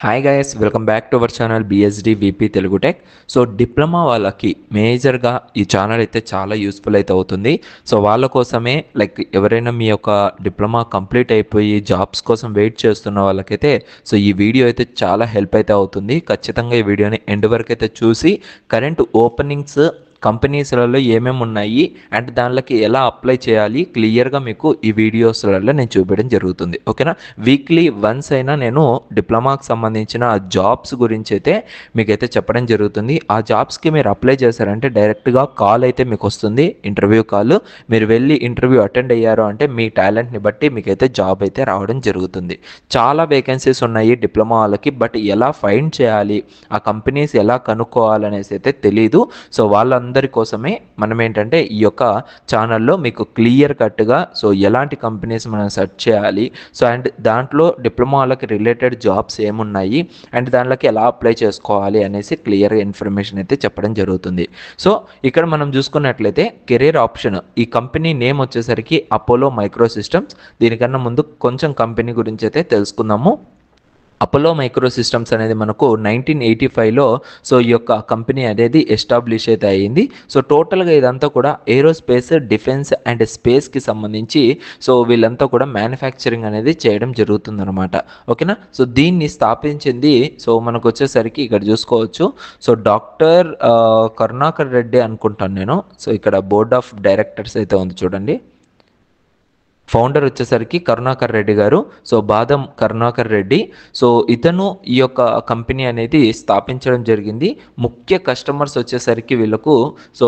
Hi guys, welcome back to our channel BSD VP Telugu tech. So diploma వాళ్ళకి మేజర్గా ఈ channel అయితే చాలా యూస్ఫుల్ అయితే అవుతుంది. సో వాళ్ళ కోసమే ఎవరైనా మీ యొక్క డిప్లొమా కంప్లీట్ అయిపోయి జాబ్స్ కోసం వెయిట్ చేస్తున్న వాళ్ళకైతే సో ఈ వీడియో అయితే చాలా హెల్ప్ అయితే అవుతుంది. ఖచ్చితంగా ఈ వీడియోని ఎండ్ వరకు అయితే చూసి కరెంట్ ఓపెనింగ్స్ కంపెనీస్లలో ఏమేమి ఉన్నాయి అండ్ దానిలోకి ఎలా అప్లై చేయాలి క్లియర్గా మీకు ఈ వీడియోస్లలో నేను చూపించడం జరుగుతుంది. ఓకేనా, వీక్లీ వన్స్ అయినా నేను డిప్లొమాకి సంబంధించిన జాబ్స్ గురించి అయితే మీకైతే చెప్పడం జరుగుతుంది. ఆ జాబ్స్కి మీరు అప్లై చేశారంటే డైరెక్ట్గా కాల్ అయితే మీకు వస్తుంది, ఇంటర్వ్యూ కాల్. మీరు వెళ్ళి ఇంటర్వ్యూ అటెండ్ అయ్యారు అంటే మీ టాలెంట్ని బట్టి మీకైతే జాబ్ అయితే రావడం జరుగుతుంది. చాలా వేకెన్సీస్ ఉన్నాయి డిప్లొమా వాళ్ళకి, బట్ ఎలా ఫైండ్ చేయాలి, ఆ కంపెనీస్ ఎలా కనుక్కోవాలనేసి అయితే తెలీదు. సో వాళ్ళందరి కోసమే మనం ఏంటంటే ఈ యొక్క ఛానల్లో మీకు క్లియర్ కట్గా సో ఎలాంటి కంపెనీస్ మనం సెర్చ్ చేయాలి, సో అండ్ దాంట్లో డిప్లొమాలకి రిలేటెడ్ జాబ్స్ ఏమున్నాయి అండ్ దాంట్లోకి ఎలా అప్లై చేసుకోవాలి అనేసి క్లియర్ ఇన్ఫర్మేషన్ అయితే చెప్పడం జరుగుతుంది. సో ఇక్కడ మనం చూసుకున్నట్లయితే కెరీర్ ఆప్షన్, ఈ కంపెనీ నేమ్ వచ్చేసరికి అపోలో మైక్రో సిస్టమ్స్. దీనికన్నా ముందు కొంచెం కంపెనీ గురించి అయితే తెలుసుకుందాము. అపోలో మైక్రో సిస్టమ్స్ అనేది మనకు 1985లో సో ఈ యొక్క కంపెనీ అనేది ఎస్టాబ్లిష్ అయితే అయ్యింది. సో టోటల్గా ఇదంతా కూడా ఏరోస్పేస్, డిఫెన్స్ అండ్ స్పేస్కి సంబంధించి సో వీళ్ళంతా కూడా మ్యానుఫ్యాక్చరింగ్ అనేది చేయడం జరుగుతుందన్నమాట. ఓకేనా, సో దీన్ని స్థాపించింది సో మనకు వచ్చేసరికి ఇక్కడ చూసుకోవచ్చు. సో డాక్టర్ కరుణాకర్ రెడ్డి అనుకుంటాను నేను. సో ఇక్కడ బోర్డ్ ఆఫ్ డైరెక్టర్స్ అయితే ఉంది చూడండి. ఫౌండర్ వచ్చేసరికి కరుణాకర్ రెడ్డి గారు. సో బాదం కరుణాకర్ రెడ్డి. సో ఇతను ఈ యొక్క కంపెనీ అనేది స్థాపించడం జరిగింది. ముఖ్య కస్టమర్స్ వచ్చేసరికి వీళ్ళకు సో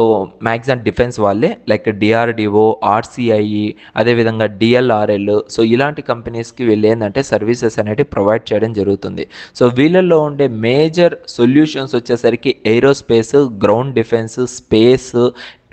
మ్యాక్స్ అండ్ డిఫెన్స్ వాళ్ళే, లైక్ డిఆర్డిఓ, ఆర్సిఐఈ, అదేవిధంగా డిఎల్ఆర్ఎల్. సో ఇలాంటి కంపెనీస్కి వీళ్ళు ఏంటంటే సర్వీసెస్ అనేవి ప్రొవైడ్ చేయడం జరుగుతుంది. సో వీళ్ళల్లో ఉండే మేజర్ సొల్యూషన్స్ వచ్చేసరికి aerospace, ground defence, space,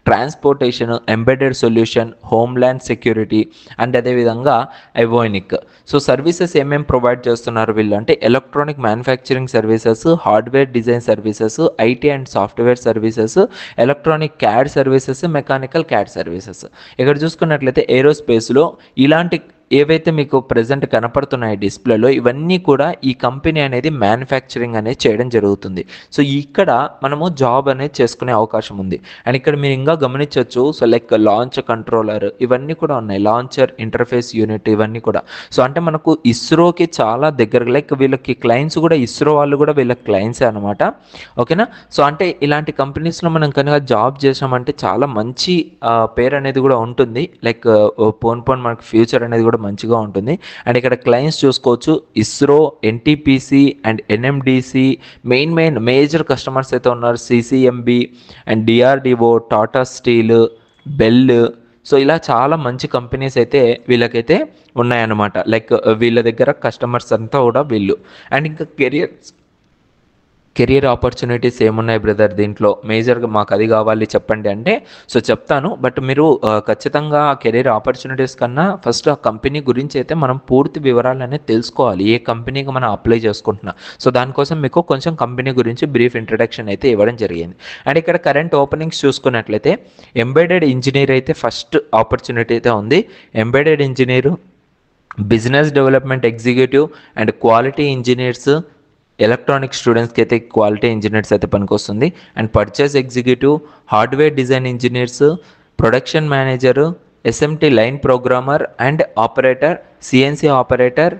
transportation, embedded solution, homeland security and అదేవిధంగా ఐవోనిక్. సో సర్వీసెస్ ఏమేమి ప్రొవైడ్ చేస్తున్నారు వీళ్ళు అంటే electronic manufacturing services, hardware design services, IT and software services, electronic CAD services, mechanical CAD services. ఇక్కడ చూసుకున్నట్లయితే ఏరోస్పేస్లో ఇలాంటి ఏవైతే మీకు ప్రజెంట్ కనపడుతున్నాయి డిస్ప్లేలో, ఇవన్నీ కూడా ఈ కంపెనీ అనేది మ్యానుఫ్యాక్చరింగ్ అనేది చేయడం జరుగుతుంది. సో ఇక్కడ మనము జాబ్ అనేది చేసుకునే అవకాశం ఉంది. అండ్ ఇక్కడ మీరు ఇంకా గమనించవచ్చు, సో లైక్ లాంచ్ కంట్రోలర్ ఇవన్నీ కూడా ఉన్నాయి, లాంచర్ ఇంటర్ఫేస్ యూనిట్ ఇవన్నీ కూడా. సో అంటే మనకు ఇస్రోకి చాలా దగ్గర, లైక్ వీళ్ళకి క్లయింట్స్ కూడా ఇస్రో వాళ్ళు కూడా వీళ్ళకి క్లయింట్సే అనమాట. ఓకేనా, సో అంటే ఇలాంటి కంపెనీస్లో మనం కనుక జాబ్ చేసామంటే చాలా మంచి పేరు అనేది కూడా ఉంటుంది. లైక్ పోన్ మనకి ఫ్యూచర్ అనేది కూడా మంచిగా ఉంటుంది. అండ్ ఇక్కడ క్లయింట్స్ చూసుకోవచ్చు, ISRO, NTPC and NMDC major customers అయితే ఉన్నారు. CCMB and DRDO, Tata steel, bell. So ఇలా చాలా మంచి కంపెనీస్ అయితే వీళ్ళకైతే ఉన్నాయన్నమాట. లైక్ వీళ్ళ దగ్గర కస్టమర్స్ అంతా కూడా వీళ్ళు. అండ్ ఇంకా కెరియర్ ఆపర్చునిటీస్ ఏమున్నాయి బ్రదర్ దీంట్లో, మేజర్గా మాకు అది కావాలి చెప్పండి అంటే సో చెప్తాను. బట్ మీరు ఖచ్చితంగా కెరియర్ ఆపర్చునిటీస్ కన్నా ఫస్ట్ ఆ కంపెనీ గురించి అయితే మనం పూర్తి వివరాలు అనేది తెలుసుకోవాలి, ఏ కంపెనీకి మనం అప్లై చేసుకుంటున్నాం. సో దానికోసం మీకు కొంచెం కంపెనీ గురించి బ్రీఫ్ ఇంట్రడక్షన్ అయితే ఇవ్వడం జరిగింది. అండ్ ఇక్కడ కరెంట్ ఓపెనింగ్స్ చూసుకున్నట్లయితే ఎంబెడెడ్ ఇంజనీర్ అయితే ఫస్ట్ ఆపర్చునిటీ అయితే ఉంది. Embedded engineer, business development executive and quality engineers, electronic స్టూడెంట్స్కి అయితే క్వాలిటీ ఇంజనీర్స్ అయితే పనికొస్తుంది. And purchase executive, hardware design engineers, production manager, SMT line programmer and operator, CNC operator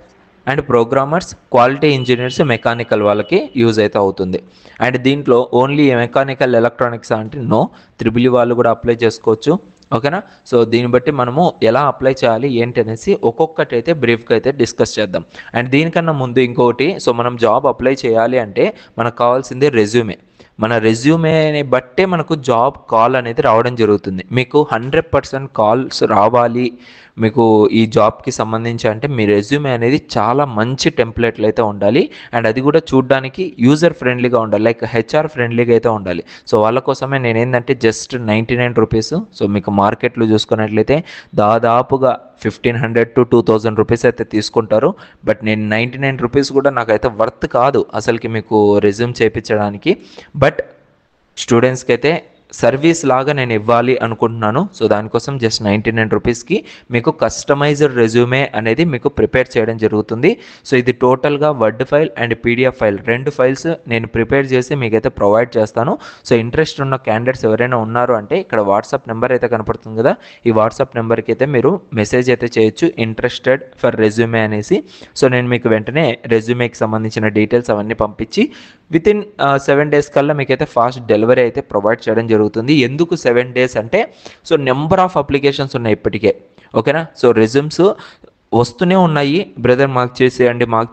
and programmers, quality engineers mechanical వాళ్ళకి use అయితే అవుతుంది. And దీంట్లో only mechanical electronics అంటే no, triple వాళ్ళు కూడా అప్లై చేసుకోవచ్చు. ఓకేనా, సో దీన్ని బట్టి మనము ఎలా అప్లై చేయాలి ఏంటి అనేసి ఒక్కొక్కటి అయితే బ్రీఫ్గా అయితే డిస్కస్ చేద్దాం. అండ్ దీనికన్నా ముందు ఇంకొకటి, సో మనం జాబ్ అప్లై చేయాలి అంటే మనకు కావాల్సింది రెజ్యూమే. మన రెజ్యూమేని బట్టే మనకు జాబ్ కాల్ అనేది రావడం జరుగుతుంది. మీకు 100% కాల్స్ రావాలి మీకు ఈ జాబ్కి సంబంధించి అంటే మీ రెజ్యూమే అనేది చాలా మంచి టెంప్లెట్లు అయితే ఉండాలి. అండ్ అది కూడా చూడడానికి యూజర్ ఫ్రెండ్లీగా ఉండాలి, లైక్ హెచ్ఆర్ ఫ్రెండ్లీగా అయితే ఉండాలి. సో వాళ్ళ కోసమే నేను ఏంటంటే జస్ట్ 99 రూపీస్. సో మీకు మార్కెట్లో చూసుకున్నట్లయితే దాదాపుగా 1500 to 2000 రూపీస్ అయితే తీసుకుంటారు. బట్ నేను 99 రూపీస్ కూడా నాకైతే వర్త్ కాదు అసలుకి మీకు రెజ్యూమ్ చేయించడానికి. బట్ స్టూడెంట్స్కి అయితే సర్వీస్ లాగా నేను ఇవ్వాలి అనుకుంటున్నాను. సో దానికోసం జస్ట్ 99 రూపీస్కి మీకు కస్టమైజ్డ్ రెజ్యూమే అనేది మీకు ప్రిపేర్ చేయడం జరుగుతుంది. సో ఇది టోటల్గా word file and PDF file 2 files నేను ప్రిపేర్ చేసి మీకైతే ప్రొవైడ్ చేస్తాను. సో ఇంట్రెస్ట్ ఉన్న క్యాండిడేట్స్ ఎవరైనా ఉన్నారు అంటే ఇక్కడ వాట్సాప్ నెంబర్ అయితే కనపడుతుంది కదా, ఈ వాట్సాప్ నెంబర్కి అయితే మీరు మెసేజ్ అయితే చేయొచ్చు, ఇంట్రెస్టెడ్ ఫర్ రెజ్యూమే అనేసి. సో నేను మీకు వెంటనే రెజ్యూమేకి సంబంధించిన డీటెయిల్స్ అవన్నీ పంపించి వితిన్ 7 days కల్లా మీకైతే ఫాస్ట్ డెలివరీ అయితే ప్రొవైడ్ చేయడం జరుగుతుంది. ఎందుకు 7 days అంటే, సో నెంబర్ ఆఫ్ అప్లికేషన్స్ ఉన్నాయి ఇప్పటికే, ఓకేనా. సో రెజ్యూమ్స్ వస్తూనే ఉన్నాయి, బ్రదర్ మాకు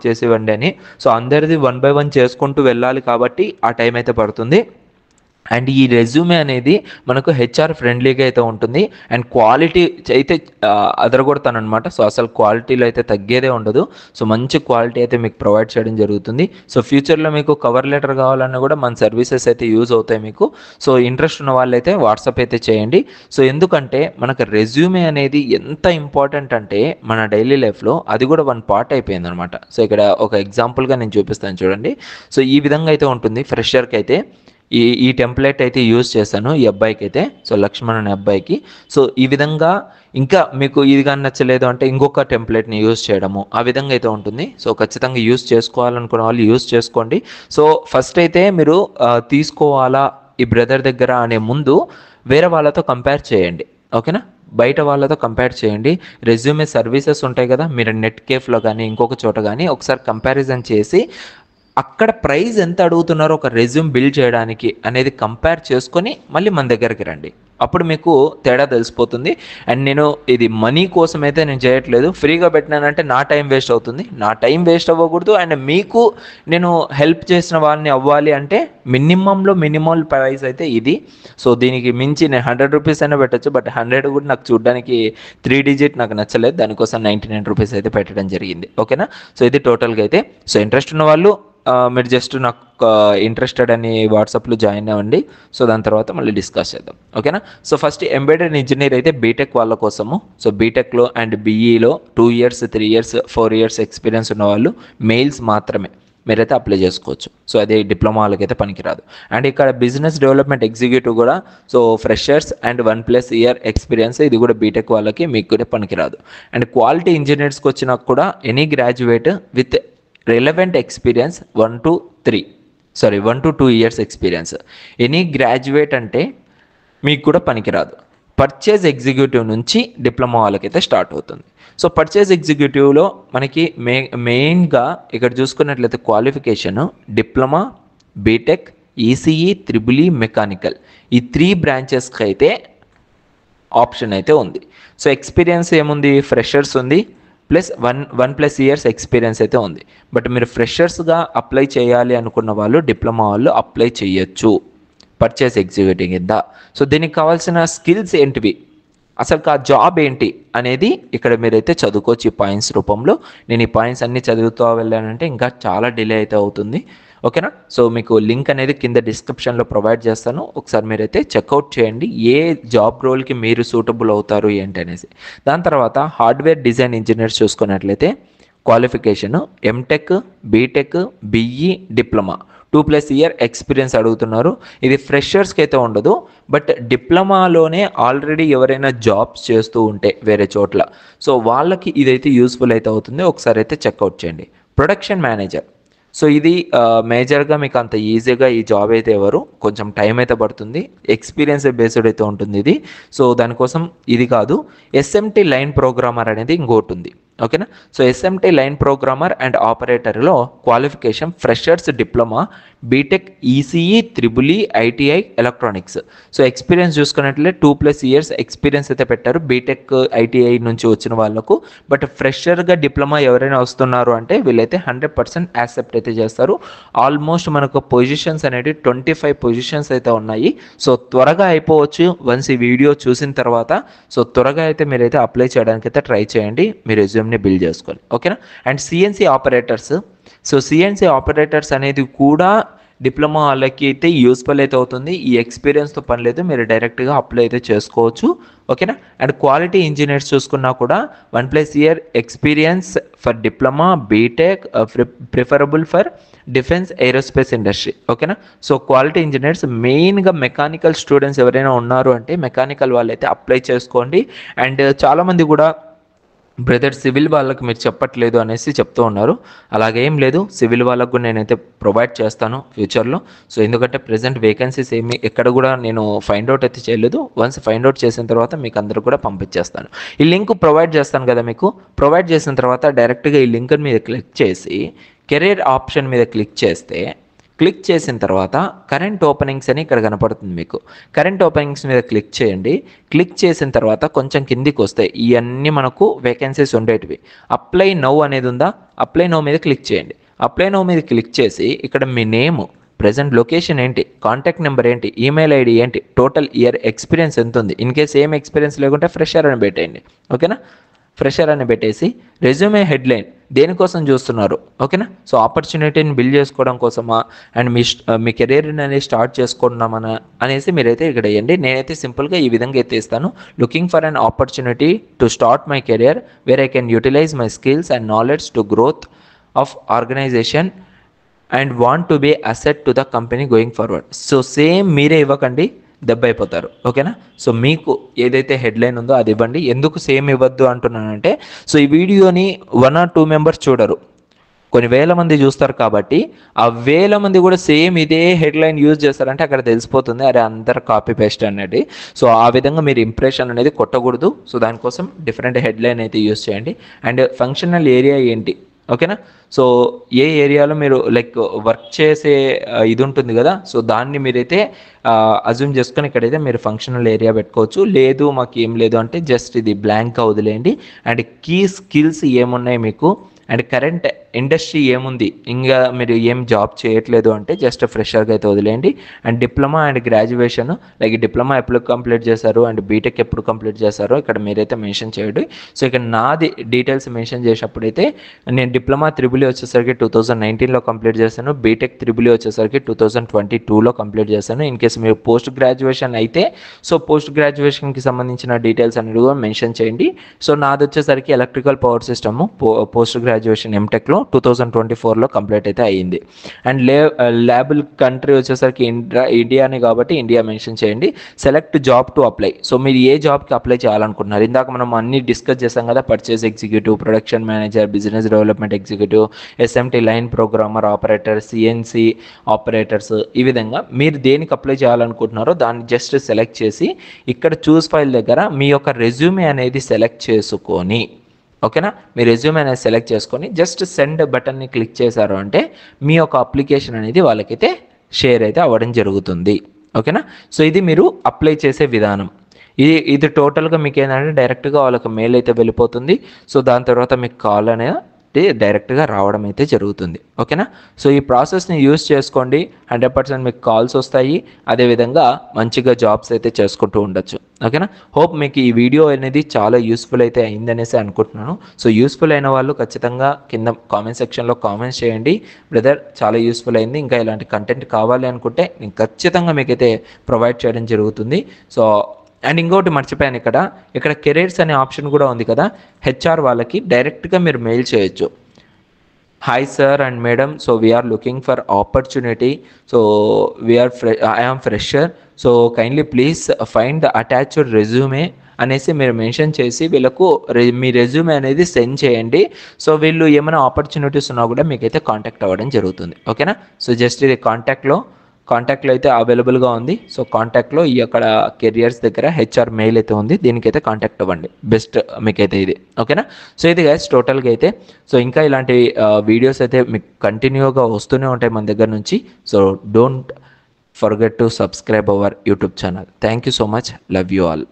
చేసేవండి అని. సో అందరిది 1 by 1 చేసుకుంటూ వెళ్ళాలి కాబట్టి ఆ టైం అయితే పడుతుంది. అండ్ ఈ రెజ్యూమే అనేది మనకు హెచ్ఆర్ ఫ్రెండ్లీగా అయితే ఉంటుంది అండ్ క్వాలిటీ అయితే అదరగొడతానమాట. సో అసలు క్వాలిటీలో అయితే తగ్గేదే ఉండదు. సో మంచి క్వాలిటీ అయితే మీకు ప్రొవైడ్ చేయడం జరుగుతుంది. సో ఫ్యూచర్లో మీకు కవర్ లెటర్ కావాలన్నా కూడా మన సర్వీసెస్ అయితే యూజ్ అవుతాయి మీకు. సో ఇంట్రెస్ట్ ఉన్న వాళ్ళైతే వాట్సాప్ అయితే చేయండి. సో ఎందుకంటే మనకు రెజ్యూమే అనేది ఎంత ఇంపార్టెంట్ అంటే మన డైలీ లైఫ్లో అది కూడా 1 part అయిపోయింది అనమాట. సో ఇక్కడ ఒక ఎగ్జాంపుల్గా నేను చూపిస్తాను చూడండి. సో ఈ విధంగా అయితే ఉంటుంది ఫ్రెషర్కి అయితే. ఈ టెంప్లెట్ అయితే యూజ్ చేశాను ఈ అబ్బాయికి అయితే, సో లక్ష్మణ్ అనే అబ్బాయికి. సో ఈ విధంగా ఇంకా మీకు ఇది కానీ నచ్చలేదు అంటే ఇంకొక టెంప్లెట్ని యూజ్ చేయడము, ఆ విధంగా అయితే ఉంటుంది. సో ఖచ్చితంగా యూజ్ చేసుకోవాలనుకున్న వాళ్ళు యూజ్ చేసుకోండి. సో ఫస్ట్ అయితే మీరు తీసుకోవాలా ఈ బ్రదర్ దగ్గర అనే ముందు వేరే వాళ్ళతో కంపేర్ చేయండి, ఓకేనా. బయట వాళ్ళతో కంపేర్ చేయండి. రెజ్యూమే సర్వీసెస్ ఉంటాయి కదా, మీరు నెట్ కేఫ్లో కానీ ఇంకొక చోట కానీ ఒకసారి కంపారిజన్ చేసి అక్కడ ప్రైస్ ఎంత అడుగుతున్నారో ఒక రెజ్యూమ్ బిల్డ్ చేయడానికి అనేది కంపేర్ చేసుకొని మళ్ళీ మన దగ్గరికి రండి. అప్పుడు మీకు తేడా తెలిసిపోతుంది. అండ్ నేను ఇది మనీ కోసం అయితే నేను చేయట్లేదు, ఫ్రీగా పెట్టినానంటే నా టైం వేస్ట్ అవుతుంది. నా టైం వేస్ట్ అవ్వకూడదు అండ్ మీకు నేను హెల్ప్ చేసిన వాళ్ళని అవ్వాలి అంటే మినిమం ప్రైస్ అయితే ఇది. సో దీనికి మించి నేను 100 రూపీస్ అయినా పెట్టచ్చు, బట్ 100 కూడా నాకు చూడడానికి 3 digit నాకు నచ్చలేదు, దానికోసం 99 రూపీస్ అయితే పెట్టడం జరిగింది, ఓకేనా. సో ఇది టోటల్గా అయితే. సో ఇంట్రెస్ట్ ఉన్న వాళ్ళు మీరు జస్ట్ నాకు ఇంట్రెస్టెడ్ అని వాట్సాప్లో జాయిన్ అవ్వండి. సో దాని తర్వాత మళ్ళీ డిస్కస్ చేద్దాం, ఓకేనా. సో ఫస్ట్ ఎంబెడెడ్ ఇంజనీర్ అయితే బీటెక్ వాళ్ళ కోసము. సో బీటెక్లో అండ్ బీఈలో 2 years 3 years 4 years ఎక్స్పీరియన్స్ ఉన్న వాళ్ళు మెయిల్స్ మాత్రమే మీరైతే అప్లై చేసుకోవచ్చు. సో అదే డిప్లొమా వాళ్ళకైతే పనికిరాదు. అండ్ ఇక్కడ బిజినెస్ డెవలప్మెంట్ ఎగ్జిక్యూటివ్ కూడా so freshers and 1+ year experience, ఇది కూడా బీటెక్ వాళ్ళకి మీకు కూడా పనికిరాదు. అండ్ క్వాలిటీ ఇంజనీర్స్కి వచ్చినా కూడా any graduate with relevant experience 1 to 2 years experience, any graduate అంటే మీకు కూడా పనికిరాదు. పర్చేజ్ ఎగ్జిక్యూటివ్ నుంచి డిప్లొమా వాళ్ళకైతే స్టార్ట్ అవుతుంది. సో పర్చేజ్ ఎగ్జిక్యూటివ్లో మనకి మెయిన్గా ఇక్కడ చూసుకున్నట్లయితే qualification diploma, BTech, ECE, triple E, mechanical, ఈ 3 branchesకి అయితే ఆప్షన్ అయితే ఉంది. సో ఎక్స్పీరియన్స్ ఏముంది, ఫ్రెషర్స్ ఉంది ప్లస్ 1+ years ఎక్స్పీరియన్స్ అయితే ఉంది. బట్ మీరు ఫ్రెషర్స్గా అప్లై చేయాలి అనుకున్న వాళ్ళు డిప్లొమా వాళ్ళు అప్లై చేయొచ్చు పర్చేస్ ఎగ్జిక్యూటివ్ కింద. సో దీనికి కావాల్సిన స్కిల్స్ ఏంటివి, అసలు ఆ జాబ్ ఏంటి అనేది ఇక్కడ మీరైతే చదువుకోవచ్చు ఈ పాయింట్స్ రూపంలో. నేను ఈ పాయింట్స్ అన్నీ చదువుతూ వెళ్ళానంటే ఇంకా చాలా డిలే అయితే అవుతుంది, ఓకేనా. సో మీకు లింక్ అనేది కింద డిస్క్రిప్షన్లో ప్రొవైడ్ చేస్తాను, ఒకసారి మీరైతే చెక్అవుట్ చేయండి ఏ జాబ్ రోల్కి మీరు సూటబుల్ అవుతారు ఏంటి అనేసి. దాని తర్వాత హార్డ్వేర్ డిజైన్ ఇంజనీర్స్ చూసుకున్నట్లయితే qualification MTech, BTech, BE, diploma 2+ year experience అడుగుతున్నారు. ఇది ఫ్రెషర్స్కి అయితే ఉండదు, బట్ డిప్లొమాలోనే ఆల్రెడీ ఎవరైనా జాబ్స్ చేస్తూ ఉంటే వేరే చోట్ల, సో వాళ్ళకి ఇదైతే యూస్ఫుల్ అయితే అవుతుంది, ఒకసారి అయితే చెక్అవుట్ చేయండి. ప్రొడక్షన్ మేనేజర్, సో ఇది మేజర్గా మీకు అంత ఈజీగా ఈ జాబ్ అయితే ఎవరు, కొంచెం టైం అయితే పడుతుంది, ఎక్స్పీరియన్స్ బేస్డ్ అయితే ఉంటుంది ఇది. సో దానికోసం ఇది కాదు. ఎస్ఎంటీ లైన్ ప్రోగ్రామర్ అనేది ఇంకోటి ఉంది, ఓకేనా. So SMT line programmer and ఆపరేటర్లో qualification freshers diploma, BTech, ECE, triple E, ITI, electronics. So experience చూసుకున్నట్లయితే 2+ years ఎక్స్పీరియన్స్ అయితే పెట్టారు బీటెక్, ఐటీఐ నుంచి వచ్చిన వాళ్ళకు. బట్ ఫ్రెషర్గా డిప్లొమా ఎవరైనా వస్తున్నారు అంటే వీళ్ళైతే 100% యాక్సెప్ట్ అయితే చేస్తారు. ఆల్మోస్ట్ మనకు పొజిషన్స్ అనేవి 25 పొజిషన్స్ అయితే ఉన్నాయి. సో త్వరగా అయిపోవచ్చు వన్స్ ఈ వీడియో చూసిన తర్వాత. సో త్వరగా అయితే మీరైతే అప్లై చేయడానికి అయితే ట్రై చేయండి, మీ రెజ్యూమ్ని బిల్డ్ చేసుకోవాలి, ఓకేనా. And CNC operators, so CNC operators అనేది కూడా డిప్లొమా వాళ్ళకి అయితే యూస్ఫుల్ అయితే అవుతుంది. ఈ ఎక్స్పీరియన్స్తో పని లేదు, మీరు డైరెక్ట్గా అప్లై అయితే చేసుకోవచ్చు. ఓకేనా. అండ్ క్వాలిటీ ఇంజనీర్స్ చూసుకున్నా కూడా 1+ year experience for diploma BTech preferable for defence aerospace industry. ఓకేనా. సో క్వాలిటీ ఇంజనీర్స్ మెయిన్గా మెకానికల్ స్టూడెంట్స్ ఎవరైనా ఉన్నారు అంటే మెకానికల్ వాళ్ళైతే అప్లై చేసుకోండి. అండ్ చాలామంది కూడా బ్రదర్ సివిల్ వాళ్ళకి మీరు చెప్పట్లేదు అనేసి చెప్తూ ఉన్నారు. అలాగేం లేదు, సివిల్ వాళ్ళకు కూడా నేనైతే ప్రొవైడ్ చేస్తాను ఫ్యూచర్లో. సో ఎందుకంటే ప్రజెంట్ వేకెన్సీస్ ఏమి ఎక్కడ కూడా నేను ఫైండ్ అవుట్ అయితే చేయలేదు. వన్స్ ఫైండ్ అవుట్ చేసిన తర్వాత మీకు అందరూ కూడా పంపించేస్తాను. ఈ లింక్ ప్రొవైడ్ చేస్తాను కదా మీకు. ప్రొవైడ్ చేసిన తర్వాత డైరెక్ట్గా ఈ లింక్ మీద క్లిక్ చేసి కెరీర్ ఆప్షన్ మీద క్లిక్ చేసిన తర్వాత కరెంట్ ఓపెనింగ్స్ అని ఇక్కడ కనపడుతుంది మీకు. కరెంట్ ఓపెనింగ్స్ మీద క్లిక్ చేయండి. క్లిక్ చేసిన తర్వాత కొంచెం కిందికి వస్తాయి, ఇవన్నీ మనకు వేకెన్సీస్ ఉండేటివి. అప్లై నౌ అనేది ఉందా, అప్లై నౌ మీద క్లిక్ చేయండి. అప్లై నౌ మీద క్లిక్ చేసి ఇక్కడ మీ నేమ్, ప్రజెంట్ లొకేషన్ ఏంటి, కాంటాక్ట్ నెంబర్ ఏంటి, ఈమెయిల్ ఐడి ఏంటి, టోటల్ ఇయర్ ఎక్స్పీరియన్స్ ఎంత ఉంది, ఇన్ కేస్ ఏం ఎక్స్పీరియన్స్ లేకుంటే ఫ్రెషర్ అని పెట్టేయండి. ఓకేనా. ఫ్రెషర్ అని పెట్టేసి రెజ్యూమే హెడ్లైన్ దేనికోసం చూస్తున్నారు. ఓకేనా. సో ఆపర్చునిటీని బిల్డ్ చేసుకోవడం కోసమా అండ్ మీ కెరీర్ని అనేది స్టార్ట్ చేసుకున్నామని అనేసి మీరైతే ఇక్కడ వేయండి. నేనైతే సింపుల్గా ఈ విధంగా అయితే ఇస్తాను. Looking for an opportunity to start my career where I can utilise my skills and knowledge to growth of organisation and want to be asset to the company going forward. So same మీరే ఇవ్వకండి, దెబ్బ అయిపోతారు. ఓకేనా. So మీకు ఏదైతే headline ఉందో అది ఇవ్వండి. ఎందుకు సేమ్ ఇవ్వద్దు అంటున్నానంటే, సో ఈ వీడియోని 1 or 2 మెంబర్స్ చూడరు, కొన్ని వేల మంది చూస్తారు. కాబట్టి ఆ వేల మంది కూడా సేమ్ ఇదే హెడ్లైన్ యూజ్ చేస్తారంటే అక్కడ తెలిసిపోతుంది, అరే అందరు కాపీ పేస్ట్ అనేది. సో ఆ విధంగా మీరు ఇంప్రెషన్ అనేది కొట్టకూడదు. సో దానికోసం డిఫరెంట్ హెడ్లైన్ అయితే యూజ్ చేయండి. అండ్ ఫంక్షనల్ ఏరియా ఏంటి, ఓకేనా. సో ఏ ఏరియాలో మీరు లైక్ వర్క్ చేసే ఇది ఉంటుంది కదా, సో దాన్ని మీరైతే అజ్యూమ్ చేసుకొని ఇక్కడైతే మీరు ఫంక్షనల్ ఏరియా పెట్టుకోవచ్చు. లేదు మాకు ఏం లేదు అంటే జస్ట్ ఇది బ్లాంక్గా వదిలేయండి. అండ్ కీ స్కిల్స్ ఏమున్నాయి మీకు, అండ్ కరెంట్ ఇండస్ట్రీ ఏముంది, ఇంకా మీరు ఏం జాబ్ చేయట్లేదు అంటే జస్ట్ ఫ్రెషర్గా అయితే వదిలేయండి. And diploma and graduation, like diploma ఎప్పుడు కంప్లీట్ చేశారు అండ్ బీటెక్ ఎప్పుడు కంప్లీట్ చేశారో ఇక్కడ మీరైతే మెన్షన్ చేయండి. సో ఇక్కడ నాది డీటెయిల్స్ మెన్షన్ చేసేటప్పుడైతే నేను డిప్లొమా 3E వచ్చేసరికి 2019లో కంప్లీట్ చేశాను, బీటెక్ 3E వచ్చేసరికి 2022లో కంప్లీట్ చేశాను. ఇన్ కేసు మీరు పోస్ట్ గ్రాడ్యుయేషన్ అయితే సో పోస్ట్ గ్రాడ్యుయేషన్కి సంబంధించిన డీటెయిల్స్ అనేది కూడా మెన్షన్ చేయండి. సో నాది వచ్చేసరికి electrical power system post graduation ఎంటెక్లో 2024లో కంప్లీట్ అయితే అయ్యింది. అండ్ ల్యాబుల్ కంట్రీ వచ్చేసరికి ఇండియానే కాబట్టి ఇండియా మెన్షన్ చేయండి. Select job to apply, so మీరు ఏ జాబ్కి అప్లై చేయాలనుకుంటున్నారు. ఇందాక మనం అన్ని డిస్కస్ చేసాం కదా, purchase executive, production manager, business development executive, SMT line programmer, operator, CNC operators, ఈ విధంగా మీరు దేనికి అప్లై చేయాలనుకుంటున్నారో దాన్ని జస్ట్ సెలెక్ట్ చేసి ఇక్కడ చూస్ ఫైల్ దగ్గర మీ యొక్క రెజ్యూమే అనేది సెలెక్ట్ చేసుకొని, ఓకేనా, మీ రెజ్యూమ్ అనేది సెలెక్ట్ చేసుకొని జస్ట్ సెండ్ బటన్ని క్లిక్ చేశారు అంటే మీ యొక్క అప్లికేషన్ అనేది వాళ్ళకైతే షేర్ అయితే అవ్వడం జరుగుతుంది. ఓకేనా. సో ఇది మీరు అప్లై చేసే విధానం. ఇది టోటల్గా మీకు ఏంటంటే డైరెక్ట్గా వాళ్ళకి మెయిల్ అయితే వెళ్ళిపోతుంది. సో దాని తర్వాత మీకు కాల్ అనేది డైరెక్ట్గా రావడం అయితే జరుగుతుంది. ఓకేనా. సో ఈ ప్రాసెస్ని యూజ్ చేసుకోండి, 100% మీకు కాల్స్ వస్తాయి. అదేవిధంగా మంచిగా జాబ్స్ అయితే చేసుకుంటూ ఉండొచ్చు. ఓకేనా. హోప్ మీకు ఈ వీడియో అనేది చాలా యూస్ఫుల్ అయితే అయిందనేసి అనుకుంటున్నాను. సో యూస్ఫుల్ అయిన వాళ్ళు ఖచ్చితంగా కింద కామెంట్ సెక్షన్లో కామెంట్స్ చేయండి, బ్రదర్ చాలా యూస్ఫుల్ అయింది, ఇంకా ఇలాంటి కంటెంట్ కావాలి అనుకుంటే నేను ఖచ్చితంగా మీకైతే ప్రొవైడ్ చేయడం జరుగుతుంది. సో అండ్ ఇంకోటి మర్చిపోయాను, ఇక్కడ కెరీర్స్ అనే ఆప్షన్ కూడా ఉంది కదా, HR వాళ్ళకి డైరెక్ట్గా మీరు మెయిల్ చేయొచ్చు. Hi sir and madam, so we are looking for opportunity, so I am fresher, so kindly please find the attached resume అనేసి మీరు మెన్షన్ చేసి వీళ్ళకు మీ రెజ్యూమే అనేది సెండ్ చేయండి. సో వీళ్ళు ఏమైనా ఆపర్చునిటీస్ ఉన్నా కూడా మీకైతే కాంటాక్ట్ అవ్వడం జరుగుతుంది. ఓకేనా. సో జస్ట్ ఇది కాంటాక్ట్లో అయితే అవైలబుల్గా ఉంది. సో కాంటాక్ట్లో ఈ అక్కడ కెరియర్స్ దగ్గర HR మెయిల్ అయితే ఉంది, దీనికైతే కాంటాక్ట్ అవ్వండి, బెస్ట్ మీకైతే ఇది. ఓకేనా. సో ఇది గైస్ టోటల్గా అయితే. సో ఇంకా ఇలాంటి వీడియోస్ అయితే మీకు కంటిన్యూగా వస్తూనే ఉంటాయి మన దగ్గర నుంచి. So don't forget to subscribe our YouTube channel. Thank you so much, love you all.